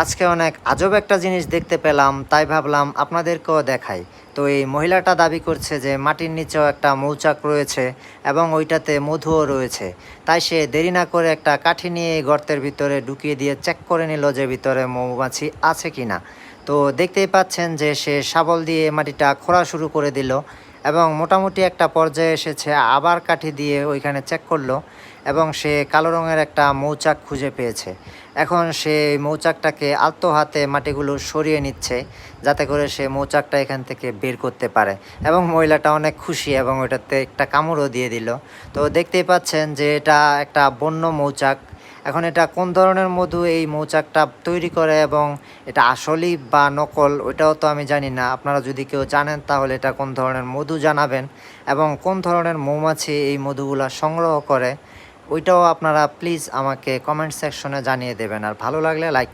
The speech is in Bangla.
আজকে অনেক আজব একটা জিনিস দেখতে পেলাম, তাই ভাবলাম আপনাদেরকেও দেখাই। তো এই মহিলাটা দাবি করছে যে মাটির নিচেও একটা মৌচাক রয়েছে এবং ওইটাতে মধুও রয়েছে। তাই সে দেরি না করে একটা কাঠি নিয়ে এই গর্তের ভিতরে ঢুকিয়ে দিয়ে চেক করে নিল যে ভিতরে মৌমাছি আছে কিনা। তো দেখতেই পাচ্ছেন যে সে শাবল দিয়ে মাটিটা খোঁড়া শুরু করে দিল এবং মোটামুটি একটা পর্যায়ে এসেছে, আবার কাঠি দিয়ে ওইখানে চেক করলো এবং সে কালো রঙের একটা মৌচাক খুঁজে পেয়েছে। এখন সে এই মৌচাকটাকে আলতো হাতে মাটিগুলো সরিয়ে নিচ্ছে, যাতে করে সে মৌচাকটা এখান থেকে বের করতে পারে এবং মহিলাটা অনেক খুশি এবং ওটাতে একটা কামড়ও দিয়ে দিল। তো দেখতেই পাচ্ছেন যে এটা একটা বন্য মৌচাক। এখন এটা কোন ধরনের মধু এই মৌচাকটা তৈরি করে এবং এটা আসলেই বা নকল ওইটাও তো আমি জানি না। আপনারা যদি কেউ জানেন তাহলে এটা কোন ধরনের মধু জানাবেন এবং কোন ধরনের মৌমাছি এই মধুগুলা সংগ্রহ করে ওইটাও আপনারা প্লিজ আমাকে কমেন্ট সেকশনে জানিয়ে দেবেন। আর ভালো লাগলে লাইক